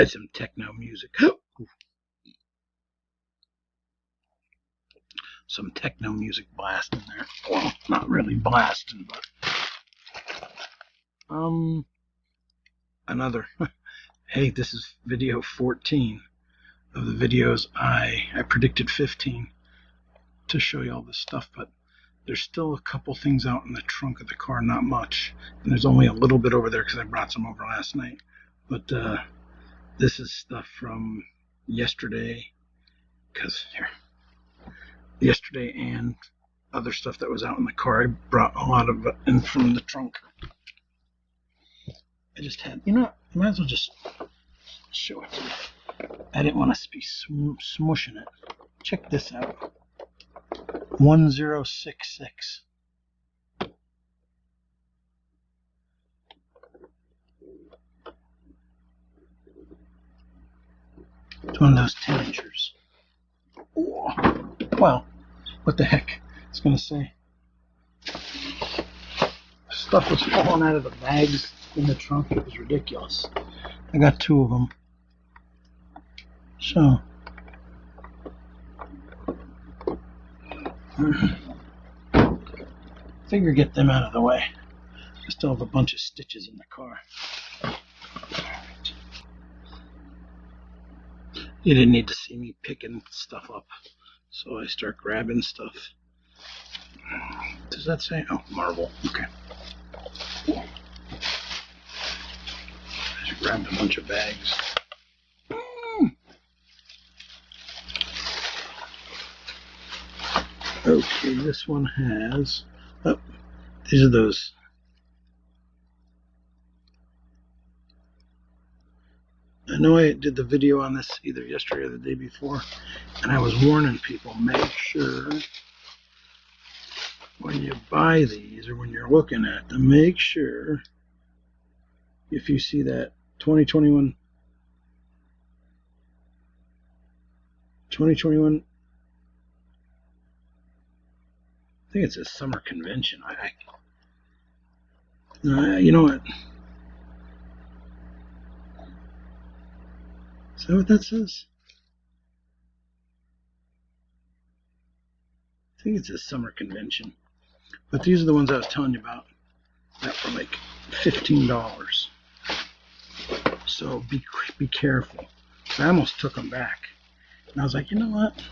Tried some techno music. Some techno music blasting there. Well, not really blasting, but another. Hey, this is video 14 of the videos. I predicted 15 to show you all this stuff, but there's still a couple things out in the trunk of the car, not much, and there's only a little bit over there because I brought some over last night. But this is stuff from yesterday, yesterday and other stuff that was out in the car. I brought a lot of it in from the trunk. I just had, you know, I might as well just show it to you. I didn't want us to be smushing it. Check this out. 1066. It's one of those 10-inchers. Well, what the heck? It's going to say. Stuff was falling out of the bags in the trunk. It was ridiculous. I got 2 of them. So. Figure get them out of the way. I still have a bunch of stitches in the car. Alright. You didn't need to see me picking stuff up, so I start grabbing stuff. Does that say? Oh, marble. Okay. I just grabbed a bunch of bags. Okay, this one has, oh, these are those. I know I did the video on this either yesterday or the day before, and I was warning people, make sure when you buy these or when you're looking at them, make sure if you see that 2021 I think it's a summer convention. You know what? Is that what that says? I think it's a summer convention. But these are the ones I was telling you about that were like $15. So be careful. I almost took them back. And I was like, you know what?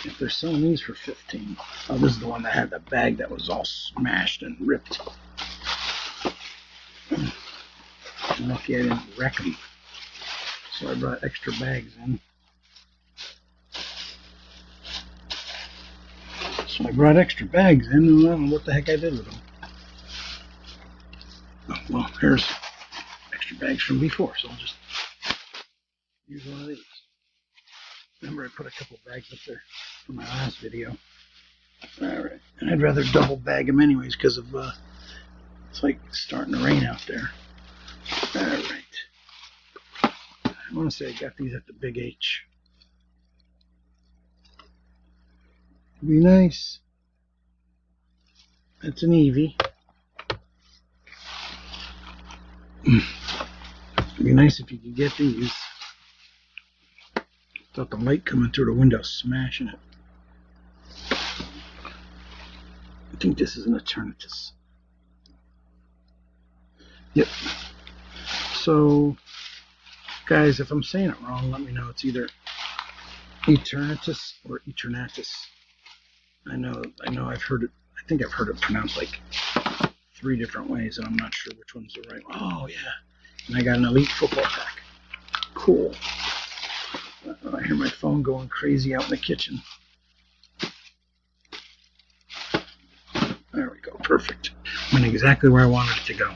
If they're selling these for 15, oh, this is the one that had the bag that was all smashed and ripped. I'm lucky I didn't wreck them. So I brought extra bags in. So I brought extra bags in, and I don't know what the heck I did with them. Oh, well, here's extra bags from before, so I'll just use one of these. Remember, I put a couple bags up there for my last video. Alright, and I'd rather double bag them anyways because of, it's like starting to rain out there. Alright. I want to say I got these at the Big H. Be nice. That's an Eevee. It'd be nice if you could get these. Without the light coming through the window, smashing it. I think this is an Eternatus. Yep. So, guys, if I'm saying it wrong, let me know. It's either Eternatus or Eternatus. I know I've heard it, I think I've heard it pronounced like 3 different ways, and I'm not sure which one's the right one. Oh, yeah. And I got an Elite Football pack. Cool. I hear my phone going crazy out in the kitchen. There we go. Perfect. Went exactly where I wanted it to go.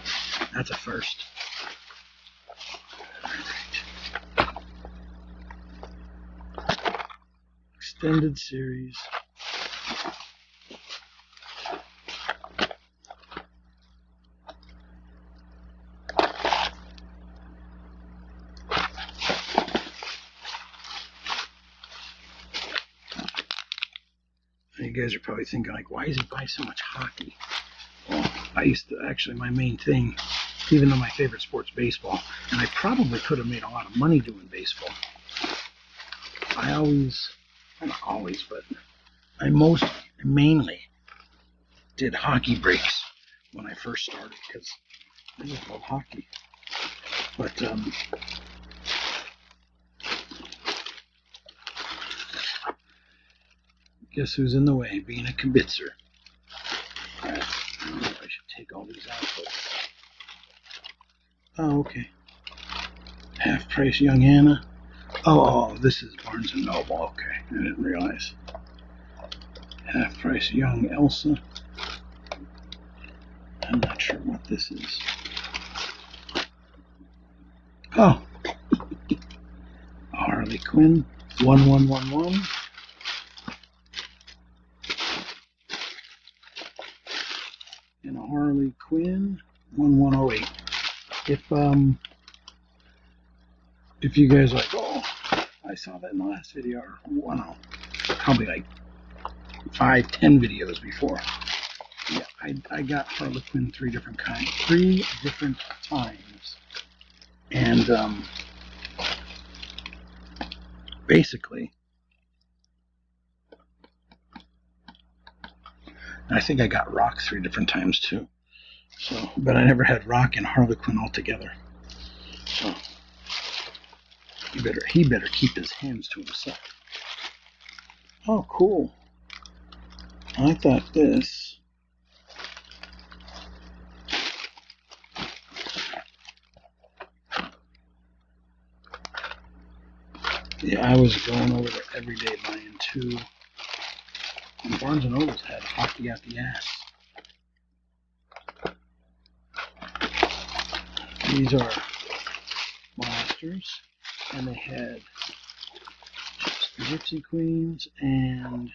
That's a first. All right. Extended series. You guys are probably thinking, like, why does he buy so much hockey? Well, I used to, actually, my main thing even though my favorite sport's baseball, and I probably could have made a lot of money doing baseball. Not always, but I mainly did hockey breaks when I first started because I just love hockey. But guess who's in the way? Being a kibitzer. Alright, I don't know if I should take all these out, but oh, okay. Half price Young Anna. Oh, this is Barnes and Noble. Okay, I didn't realize. Half price Young Elsa. I'm not sure what this is. Oh, Harley Quinn 1111. And a Harley Quinn 1108. If you guys are like, oh, I saw that in the last video, or wow, probably like 5-10 videos before. Yeah, I got Harley Quinn three different times, and basically, I think I got Rock 3 different times too. So, but I never had Rock and Harley Quinn all together. So he better keep his hands to himself. Oh, cool. I thought this. Yeah, I was going over there every day buying 2. And Barnes & Noble's had hockey out the ass. These are monsters, and they had just Gypsy Queens and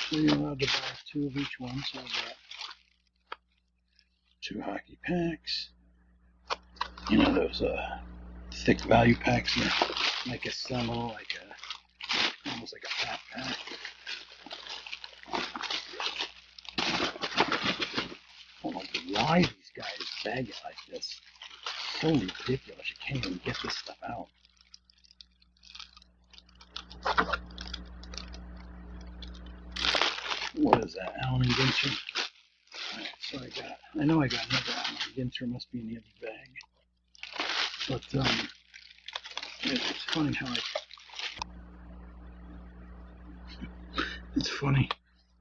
so you're allowed to buy 2 of each one, so I got 2 hockey packs. You know those thick value packs, like a Cello, almost like a fat pack. I don't know why these guys bag it like this. So ridiculous. You can't even get this stuff out. What is that? Allen and Ginter. Alright, so I know I got another Allen and Ginter. Must be in the other bag. But it's funny how it's funny.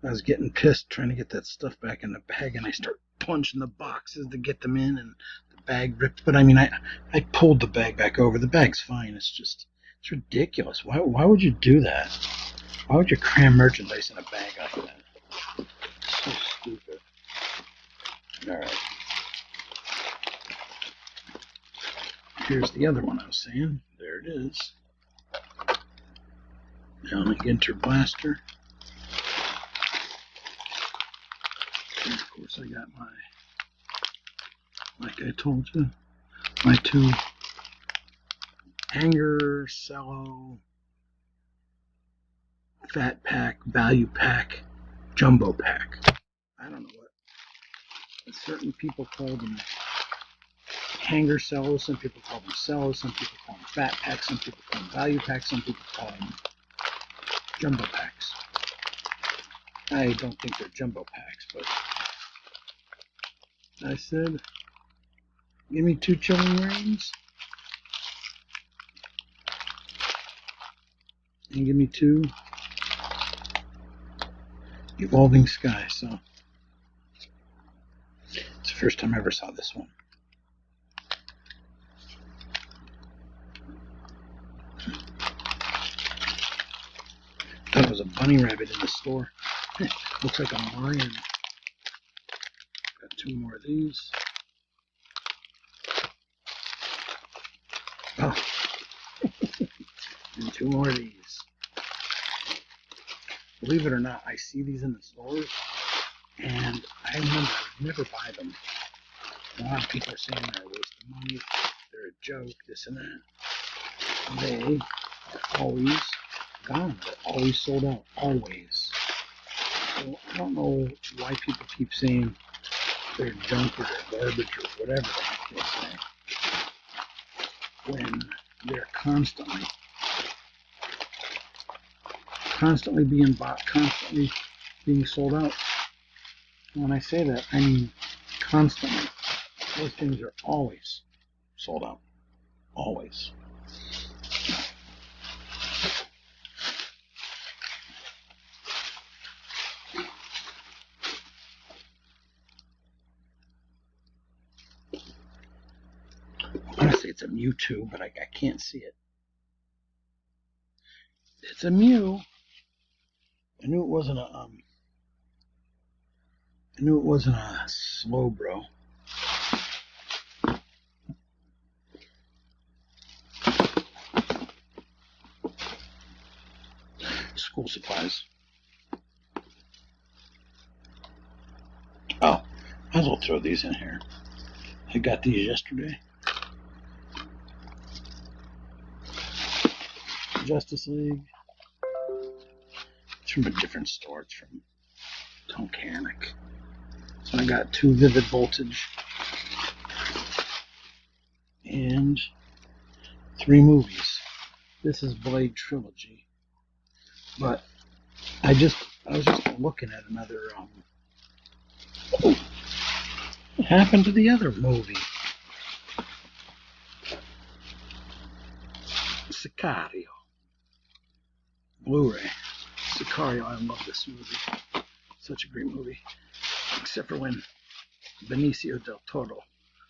I was getting pissed trying to get that stuff back in the bag, and I start punching the boxes to get them in, and the bag ripped. But I mean, I pulled the bag back over. The bag's fine. It's ridiculous. Why would you do that? Why would you cram merchandise in a bag like that? So stupid. All right. Here's the other one I was saying. There it is. Allen Ginter Blaster. And of course, I got like I told you, my 2 Hanger Cello Fat Pack, Value Pack, Jumbo Pack. I don't know what certain people call them. Hanger Cellos, some people call them Cellos, some people call them Fat Packs, some people call them Value Packs, some people call them Jumbo Packs. I don't think they're Jumbo Packs, but I said, give me 2 Chilling Reigns, and give me 2 Evolving Sky. So it's the first time I ever saw this one. Thought it was a bunny rabbit in the store. Looks like a lion. Got 2 more of these. Oh. And 2 more of these. Believe it or not, I see these in the stores, and I remember I would never buy them. A lot of people are saying they're a waste of money, they're a joke, this and that. They are always gone. They're always sold out. Always. So I don't know why people keep saying they're junk or they're garbage or whatever the heck they say when they're constantly being bought, constantly being sold out. When I say that, I mean constantly. Those things are always sold out. Always. I want to say it's a Mewtwo, but I can't see it. It's a Mew. I knew it wasn't a Slowbro. School supplies. Oh, might as well throw these in here. I got these yesterday. Justice League. It's from a different store. It's from Tonkanic. So I got 2 Vivid Voltage and 3 movies. This is Blade Trilogy. But I was just looking at another what happened to the other movie? Sicario. Blu-ray. Sicario, I love this movie. Such a great movie. Except for when Benicio del Toro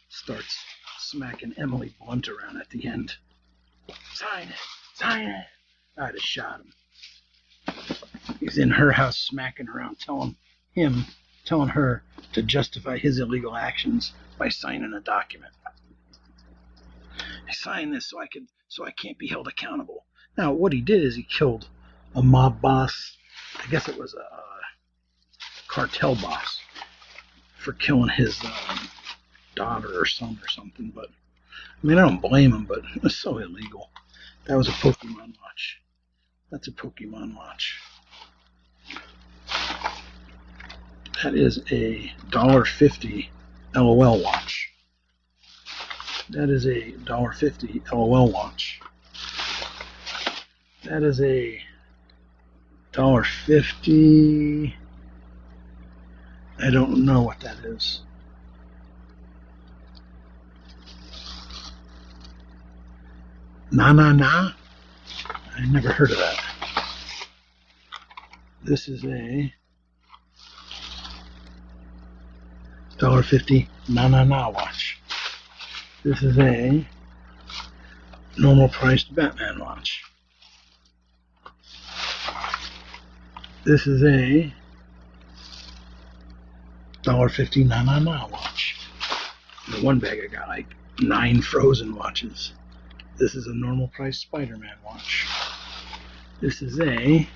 starts smacking Emily Blunt around at the end. Sign it! Sign it! I'd have shot him. He's in her house smacking around, telling her to justify his illegal actions by signing a document. I signed this so I can't be held accountable. Now, what he did is he killed a mob boss. I guess it was a cartel boss for killing his daughter or son or something. But I mean, I don't blame him, but it was so illegal. That was a Pokemon watch. That's a Pokemon watch. That is a $1.50 LOL watch. That is a $1.50 LOL watch. That is a $1.50. I don't know what that is. Na. I never heard of that. This is a $1.50 Na watch. This is a normal priced Batman watch. This is a $1.50 Na watch. In the one bag I got like 9 Frozen watches. This is a normal price Spider-Man watch. This is a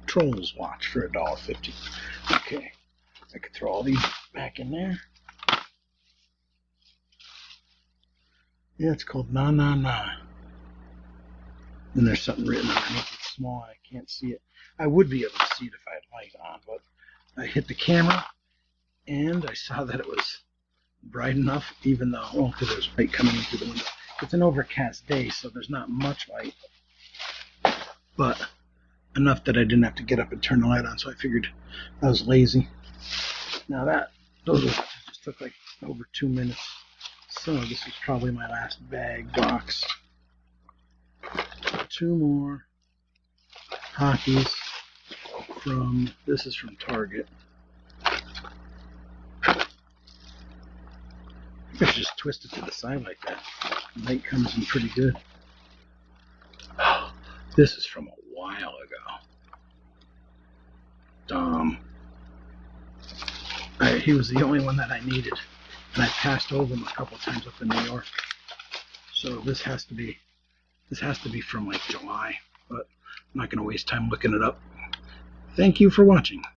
Trolls watch for $1.50. Okay, I could throw all these back in there. Yeah, it's called Na. And there's something written underneath. It's small. I can't see it. I would be able to see it if I had light on, but I hit the camera and I saw that it was bright enough, even though, well, because there's light coming in through the window. It's an overcast day, so there's not much light, but enough that I didn't have to get up and turn the light on, so I figured I was lazy. Now those just took like over 2 minutes, so this is probably my last bag box. 2 more hockeys this is from Target. I should just twist it to the side like that. The light comes in pretty good. This is from a while ago. He was the only one that I needed, and I passed over him a couple times up in New York. So this has to be from like July, but I'm not going to waste time looking it up. Thank you for watching.